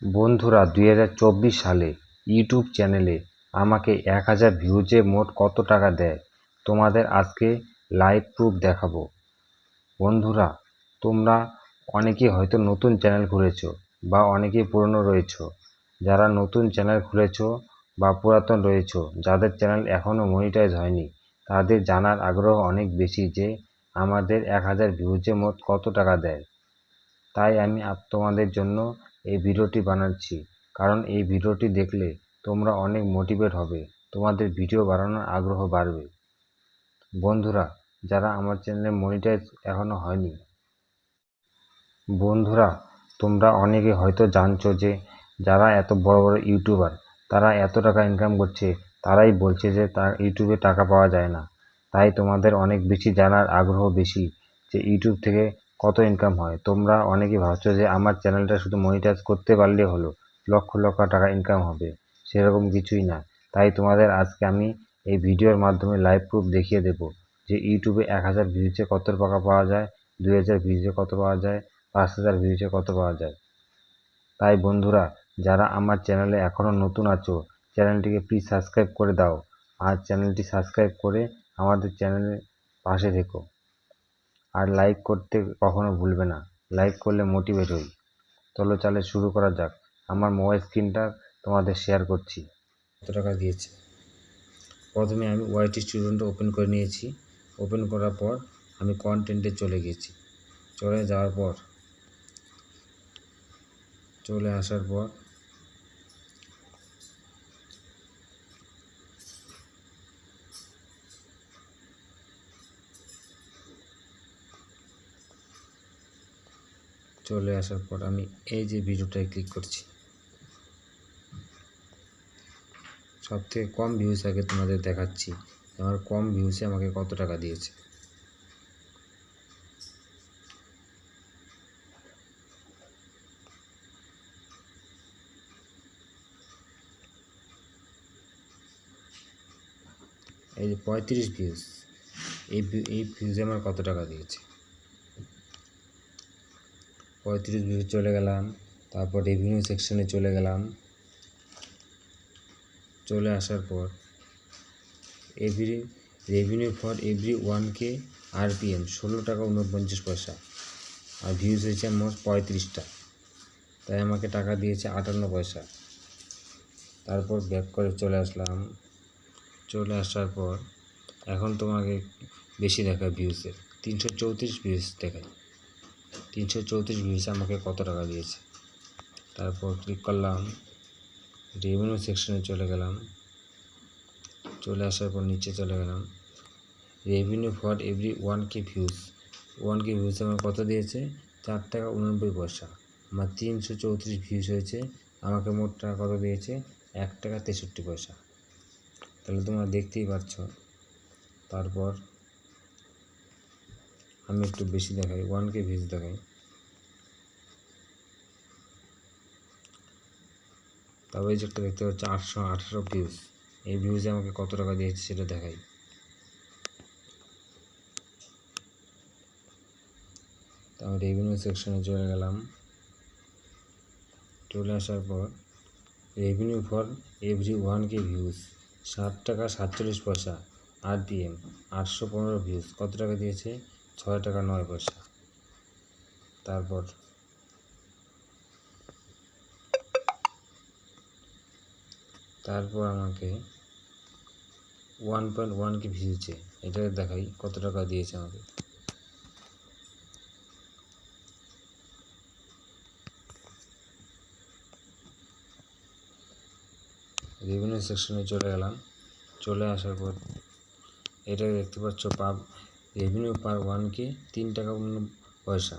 বন্ধুরা, 2024 সালে ইউটিউব চ্যানেলে আমাকে 1000 ভিউজে মোট কত টাকা দেয় তোমাদের আজকে লাইভ প্রুফ দেখাবো। বন্ধুরা, তোমরা অনেকেই হয়তো নতুন চ্যানেল খুলেছো বা অনেকেই পুরনো রয়েছো। যারা নতুন চ্যানেল খুলেছো বা পুরাতন রয়েছো, যাদের চ্যানেল এখনও মনিটাইজ হয়নি, তাদের জানার আগ্রহ অনেক বেশি যে আমাদের 1000 ভিউজে মোট কত টাকা দেয়। তাই আমি তোমাদের জন্য এই ভিডিওটি বানাচ্ছি, কারণ এই ভিডিওটি দেখলে তোমরা অনেক মোটিভেট হবে, তোমাদের ভিডিও বানানোর আগ্রহ বাড়বে। বন্ধুরা, যারা আমার চ্যানেলে মনিটাইজ এখনো হয়নি, বন্ধুরা তোমরা অনেকে হয়তো জানছো যে যারা এত বড় বড় ইউটিউবার তারা এত টাকা ইনকাম করছে, তারাই বলছে যে তার ইউটিউবে টাকা পাওয়া যায় না। তাই তোমাদের অনেক বেশি জানার আগ্রহ বেশি যে ইউটিউব থেকে কত ইনকাম হয়। তোমরা অনেকে ভাবছো যে আমার চ্যানেলটা শুধু মনিটাইজ করতে পারলে হলো, লক্ষ লক্ষ টাকা ইনকাম হবে। সেরকম কিছুই না। তাই তোমাদের আজকে আমি এই ভিডিওর মাধ্যমে লাইভ প্রুফ দেখিয়ে দেব যে ইউটিউবে 1000 ভিউজে কত টাকা পাওয়া যায়, 2000 ভিউজে কত পাওয়া যায়, 5000 ভিউজে কত পাওয়া যায়। তাই বন্ধুরা, যারা আমার চ্যানেলে এখনও নতুন আছো, চ্যানেলটিকে প্লিজ সাবস্ক্রাইব করে দাও। আর চ্যানেলটি সাবস্ক্রাইব করে আমাদের চ্যানেলের পাশে থেকো। আর লাইক করতে কখনো ভুলবে না, লাইক করলে মোটিভেট হই। চলো শুরু করা যাক। আমার মোবাইল স্ক্রিনটা তোমাদের শেয়ার করছি। কত টাকা দিয়েছে, প্রথমে আমি ওয়াইটি স্টুডেন্ট ওপেন করে নিয়েছি। ওপেন করার পর আমি কন্টেন্টে চলে গেছি। চলে যাওয়ার পর চলে আসার পর আমি এই যে ভিডিওটায় ক্লিক করছি। সব থেকে কম ভিউজ আগে তোমাদের দেখাচ্ছি আমার কম ভিউজে আমাকে কত টাকা দিয়েছে। এই যে 35 ভিউজ, এই ভিউজে আমার কত টাকা দিয়েছে। 35 ভিউজ চলে গেলাম। তারপর রেভিনিউ সেকশনে চলে গেলাম। চলে আসার পর revenue for every 1K RPM 16 টাকা 49 পয়সা, আর ভিউজ হয়েছে মোট 35টা। তাই আমাকে টাকা দিয়েছে 58 পয়সা। তারপর ব্যাক করে চলে আসলাম। চলে আসার পর এখন তোমাকে বেশি দেখায় ভিউজে, 334 ভিউজ দেখায়। 334 ভিউজে আমাকে কত টাকা দিয়েছে। তারপর ক্লিক করলাম, রেভিনিউ সেকশনে চলে গেলাম। চলে আসার পর নিচে চলে গেলাম, revenue for every 1K views. 1K views আমার কত দিয়েছে, 4 টাকা 89 পয়সা। আমার 334 ভিউজ হয়েছে, আমাকে মোট টাকা কত দিয়েছে, 1 টাকা 63 পয়সা। তাহলে তোমরা দেখতেই পাচ্ছ। তারপর আমি একটু বেশি দেখাই, 1K ভিউজ দেখাই। তারপর এই যে একটা দেখতে পাচ্ছ 818 ভিউজ, এই ভিউজে আমাকে কত টাকা দিয়েছে সেটা দেখাই। তারপর রেভিনিউ সেকশনে চলে গেলাম। চলে আসার পর revenue for every 1K views 7 টাকা 47 পয়সা, RPM 815 ভিউজ, কত টাকা দিয়েছে, 6 টাকা 9 পয়সা। তারপর আমাকে 1.1K ভিউজে এটাকে দেখাই কত টাকা দিয়েছে আমাকে। রেভিনিউ সেকশনে চলে গেলাম। চলে আসার পর এটা দেখতে পাচ্ছ রেভিনিউ পার 1K 3 টাকা 89 পয়সা।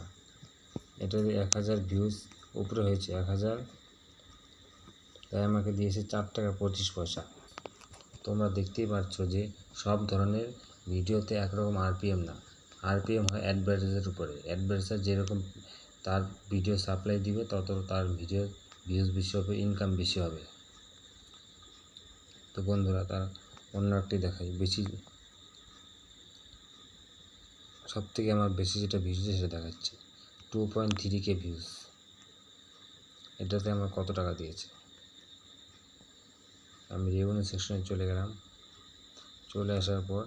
এটা 1000 ভিউজ উপরে হয়েছে 1000, তাই আমাকে দিয়েছে 4 টাকা 25 পয়সা। তোমরা দেখতেই পাচ্ছ যে সব ধরনের ভিডিওতে একরকম RPM না, RPM হয় অ্যাডভার্টাইজের উপরে। অ্যাডভার্টাইজার যেরকম তার ভিডিও সাপ্লাই দিবে তত তার ভিডিও ভিউজ বেশি হবে, ইনকাম বেশি হবে। তো বন্ধুরা, তার অন্য একটি দেখাই বেশি, সব থেকে আমার বেশি যেটা ভিউজ সেটা দেখাচ্ছি, 2.3K ভিউজ। এটাতে আমার কত টাকা দিয়েছে। আমি রেভিনিউ সেকশনে চলে গেলাম। চলে আসার পর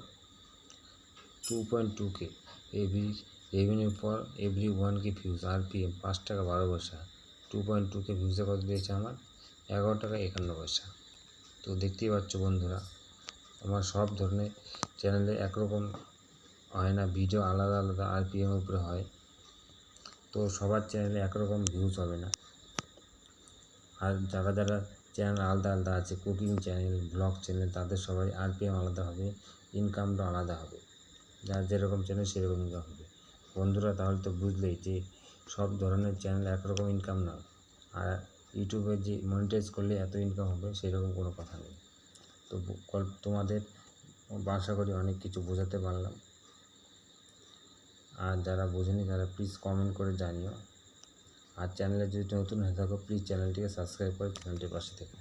2.2K revenue for every 1K views, RPM 5 টাকা 12 পয়সা। 2.2K ভিউজে কত দিয়েছে আমার? 11 টাকা 51 পয়সা। তো দেখতেই পাচ্ছ বন্ধুরা, আমার সব ধরনের চ্যানেলে একরকম হয় না, ভিডিও আলাদা আলাদা RPM উপরে হয়। তো সবার চ্যানেলে একরকম ভিউজ হবে না। আর যারা যারা চ্যানেল আলাদা আলাদা আছে, কুকিং চ্যানেল, ব্লগ চ্যানেল, তাদের সবাই RPM আলাদা হবে, ইনকামটা আলাদা হবে। যার যেরকম চ্যানেল সেরকম ইনকাম হবে। বন্ধুরা তাহলে তো বুঝলেই যে সব ধরনের চ্যানেল একরকম ইনকাম না। আর ইউটিউবে যে মনিটাইজ করলে এত ইনকাম হবে সেরকম কোনো কথা নেই। তো তোমাদের আশা করি অনেক কিছু বোঝাতে পারলাম। আর যারা বোঝেনি তারা প্লিজ কমেন্ট করে জানিও। আর চ্যানেলে যদি নতুন হয়ে থাকো প্লিজ চ্যানেলটিকে সাবস্ক্রাইব করে চ্যানেলটির পাশে থেকো।